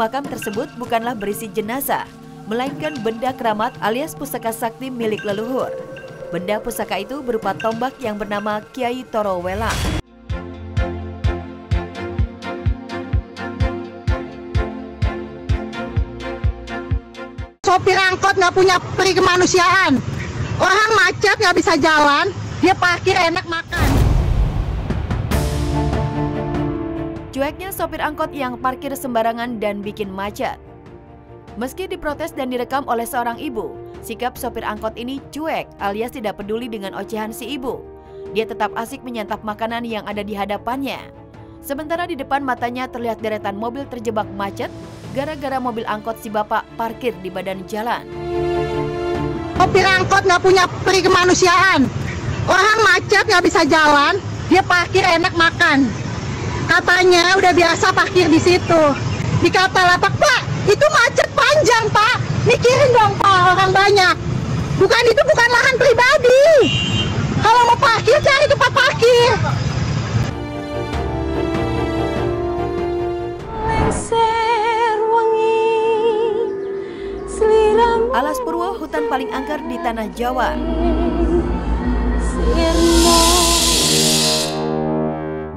makam tersebut bukanlah berisi jenazah, melainkan benda keramat alias pusaka sakti milik leluhur. Benda pusaka itu berupa tombak yang bernama Kiai Toro Welang. Sopir angkot nggak punya peri kemanusiaan. Orang macet nggak bisa jalan, dia parkir enak makan. Cueknya sopir angkot yang parkir sembarangan dan bikin macet. Meski diprotes dan direkam oleh seorang ibu, sikap sopir angkot ini cuek alias tidak peduli dengan ocehan si ibu. Dia tetap asik menyantap makanan yang ada di hadapannya. Sementara di depan matanya terlihat deretan mobil terjebak macet gara-gara mobil angkot si bapak parkir di badan jalan. Sopir angkot nggak punya peri kemanusiaan. Orang macet nggak bisa jalan, dia parkir enak makan. Katanya udah biasa parkir di situ. Dikata lapak, Pak, itu macet panjang, Pak. Mikirin dong, Pak, orang banyak. Itu bukan lahan pribadi. Kalau mau parkir, cari tempat parkir. Alas Purwo, hutan paling angker di tanah Jawa.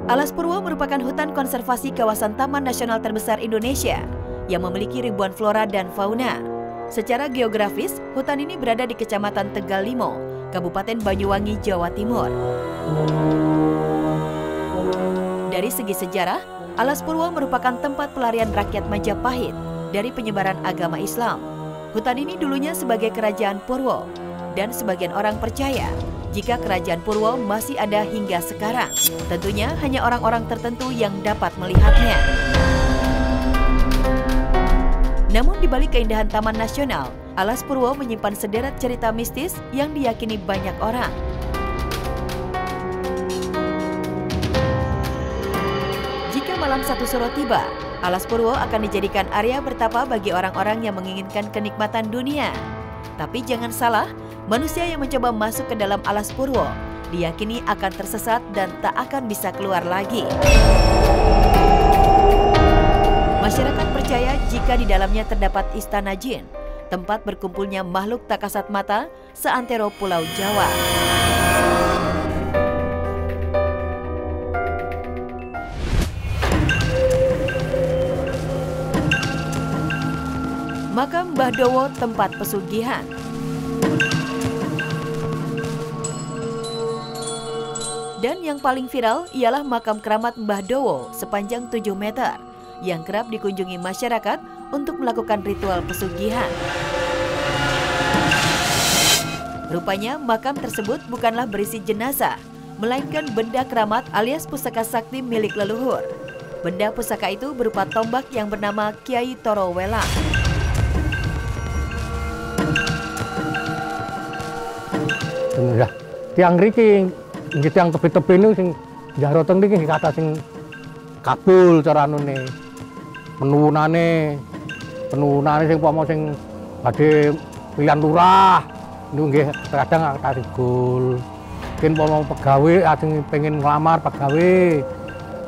Alas Purwo merupakan hutan konservasi kawasan taman nasional terbesar Indonesia yang memiliki ribuan flora dan fauna. Secara geografis, hutan ini berada di Kecamatan Tegal Limo, Kabupaten Banyuwangi, Jawa Timur. Dari segi sejarah, Alas Purwo merupakan tempat pelarian rakyat Majapahit dari penyebaran agama Islam. Hutan ini dulunya sebagai Kerajaan Purwo, dan sebagian orang percaya jika Kerajaan Purwo masih ada hingga sekarang. Tentunya hanya orang-orang tertentu yang dapat melihatnya. Namun di balik keindahan Taman Nasional, Alas Purwo menyimpan sederet cerita mistis yang diyakini banyak orang. Jika malam satu suro tiba, Alas Purwo akan dijadikan area bertapa bagi orang-orang yang menginginkan kenikmatan dunia. Tapi jangan salah, manusia yang mencoba masuk ke dalam Alas Purwo diyakini akan tersesat dan tak akan bisa keluar lagi. Masyarakat percaya jika di dalamnya terdapat istana jin, tempat berkumpulnya makhluk tak kasat mata seantero Pulau Jawa. Makam Mbah Dowo, tempat pesugihan. Dan yang paling viral ialah makam keramat Mbah Dowo sepanjang 7 meter yang kerap dikunjungi masyarakat untuk melakukan ritual pesugihan. Rupanya makam tersebut bukanlah berisi jenazah, melainkan benda keramat alias pusaka sakti milik leluhur. Benda pusaka itu berupa tombak yang bernama Kiai Toro Welang. Ya, tiang riki, tiang tepi-tepi ini sing jaro teng niki kata sing kabul cara anune. Penunane sing pomo sing badhe pilihan lurah niku nggih kadang tak digul. Mungkin pomo pegawe ajeng pengen nglamar pegawe.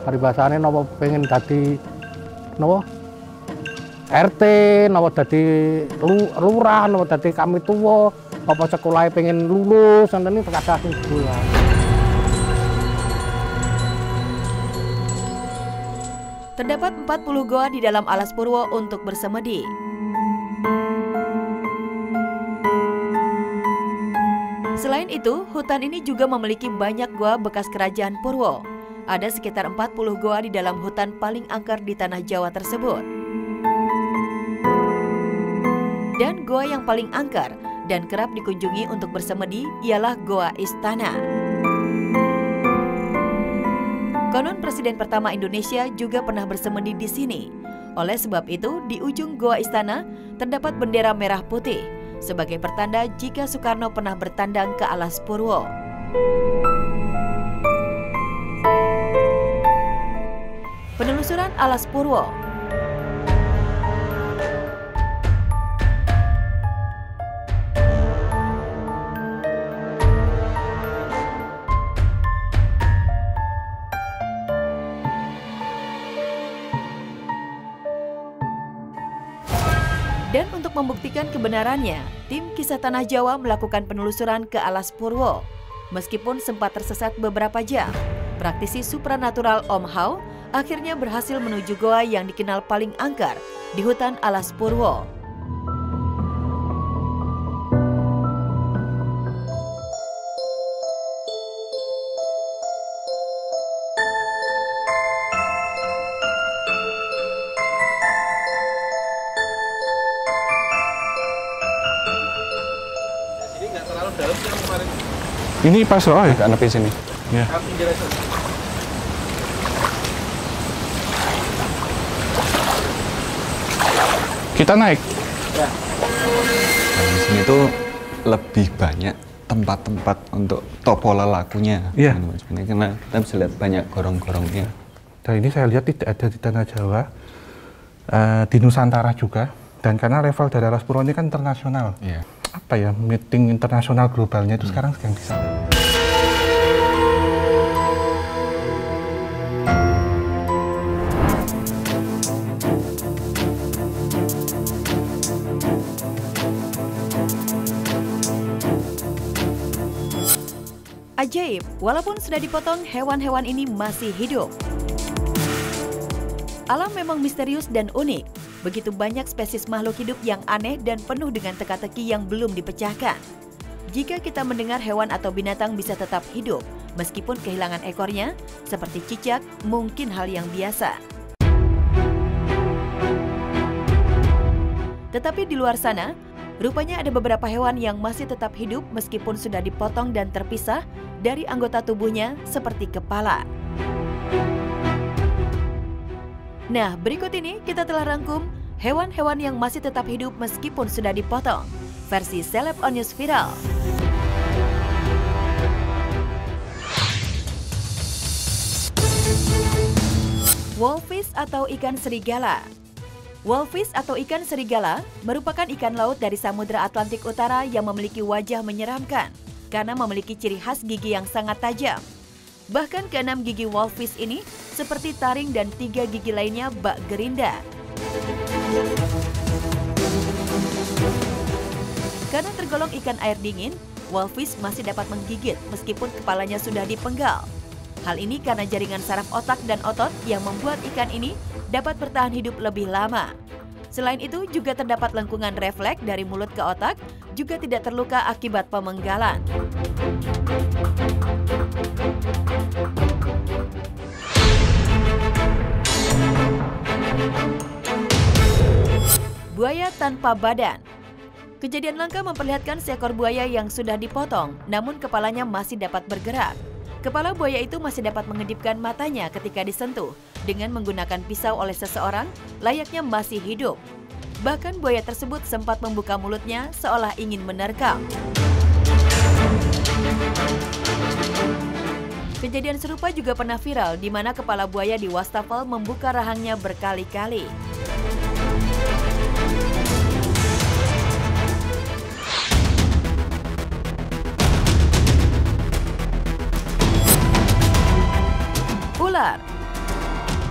Paribasane napa pengen dadi napa RT, napa dadi lurah, napa dadi kami tuwa. Apa sekolahnya pengen lulus, nanti terkadang bulan. Terdapat 40 goa di dalam Alas Purwo untuk bersemedi. Selain itu, hutan ini juga memiliki banyak goa bekas Kerajaan Purwo. Ada sekitar 40 goa di dalam hutan paling angker di tanah Jawa tersebut. Dan goa yang paling angker dan kerap dikunjungi untuk bersemedi ialah Goa Istana. Konon Presiden pertama Indonesia juga pernah bersemedi di sini. Oleh sebab itu, di ujung Goa Istana terdapat bendera merah putih sebagai pertanda jika Soekarno pernah bertandang ke Alas Purwo. Penelusuran Alas Purwo. Dan untuk membuktikan kebenarannya, tim Kisah Tanah Jawa melakukan penelusuran ke Alas Purwo. Meskipun sempat tersesat beberapa jam, praktisi supranatural Om Hao akhirnya berhasil menuju goa yang dikenal paling angker di hutan Alas Purwo. Ini nggak terlalu dalam sih yang kemarin. Ini pas loh ya, agak nepi sini. Ya. Pinggir aja. Kita naik. Ya. Nah, di sini tuh lebih banyak tempat-tempat untuk topo lelakunya. Iya. Karena kita bisa lihat banyak gorong-gorongnya. Dan ini saya lihat tidak ada di Tanah Jawa, di Nusantara juga. Dan karena level dari Alas Purwo ini kan internasional. Iya. Apa ya, meeting internasional globalnya itu sekarang sedang di sana. Ajaib, walaupun sudah dipotong, hewan-hewan ini masih hidup. Alam memang misterius dan unik. Begitu banyak spesies makhluk hidup yang aneh dan penuh dengan teka-teki yang belum dipecahkan. Jika kita mendengar hewan atau binatang bisa tetap hidup, meskipun kehilangan ekornya, seperti cicak, mungkin hal yang biasa. Tetapi di luar sana, rupanya ada beberapa hewan yang masih tetap hidup meskipun sudah dipotong dan terpisah dari anggota tubuhnya seperti kepala. Nah, berikut ini kita telah rangkum hewan-hewan yang masih tetap hidup meskipun sudah dipotong, versi Celeb on News Viral. Wolfish atau ikan serigala. Wolfish atau ikan serigala merupakan ikan laut dari Samudra Atlantik Utara yang memiliki wajah menyeramkan karena memiliki ciri khas gigi yang sangat tajam. Bahkan keenam gigi wolfish ini seperti taring dan 3 gigi lainnya bak gerinda. Karena tergolong ikan air dingin, wolfish masih dapat menggigit meskipun kepalanya sudah dipenggal. Hal ini karena jaringan saraf otak dan otot yang membuat ikan ini dapat bertahan hidup lebih lama. Selain itu juga terdapat lengkungan refleks dari mulut ke otak, juga tidak terluka akibat pemenggalan. Buaya tanpa badan. Kejadian langka memperlihatkan seekor buaya yang sudah dipotong, namun kepalanya masih dapat bergerak. Kepala buaya itu masih dapat mengedipkan matanya ketika disentuh dengan menggunakan pisau oleh seseorang, layaknya masih hidup. Bahkan buaya tersebut sempat membuka mulutnya seolah ingin menerkam. Kejadian serupa juga pernah viral di mana kepala buaya di wastafel membuka rahangnya berkali-kali. Ular.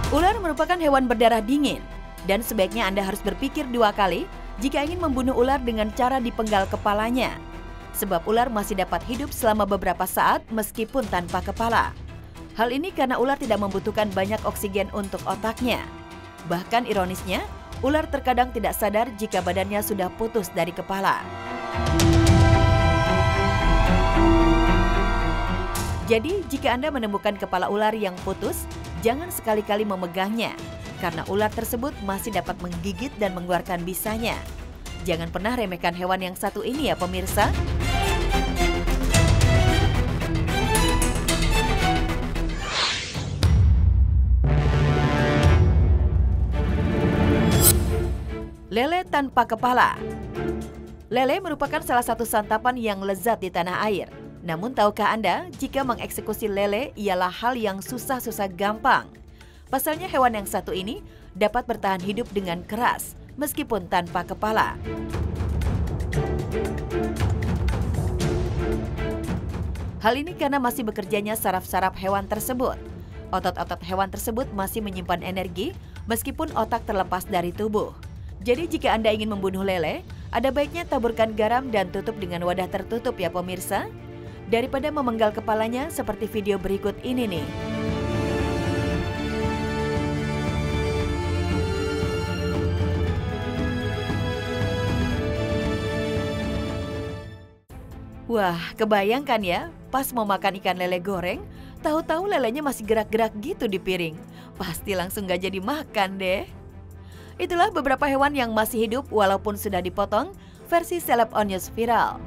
Ular merupakan hewan berdarah dingin, dan sebaiknya Anda harus berpikir 2 kali jika ingin membunuh ular dengan cara dipenggal kepalanya. Sebab ular masih dapat hidup selama beberapa saat meskipun tanpa kepala. Hal ini karena ular tidak membutuhkan banyak oksigen untuk otaknya. Bahkan ironisnya, ular terkadang tidak sadar jika badannya sudah putus dari kepala. Jadi, jika Anda menemukan kepala ular yang putus, jangan sekali-kali memegangnya, karena ular tersebut masih dapat menggigit dan mengeluarkan bisanya. Jangan pernah remehkan hewan yang satu ini ya pemirsa. Lele tanpa kepala. Lele merupakan salah satu santapan yang lezat di tanah air. Namun tahukah Anda jika mengeksekusi lele ialah hal yang susah-susah gampang? Pasalnya hewan yang satu ini dapat bertahan hidup dengan keras meskipun tanpa kepala. Hal ini karena masih bekerjanya saraf-saraf hewan tersebut. Otot-otot hewan tersebut masih menyimpan energi meskipun otak terlepas dari tubuh. Jadi jika Anda ingin membunuh lele, ada baiknya taburkan garam dan tutup dengan wadah tertutup ya pemirsa, daripada memenggal kepalanya seperti video berikut ini nih. Wah, kebayangkan ya, pas mau makan ikan lele goreng, tahu-tahu lelenya masih gerak-gerak gitu di piring. Pasti langsung gak jadi makan deh. Itulah beberapa hewan yang masih hidup walaupun sudah dipotong, versi Celeb On News Viral.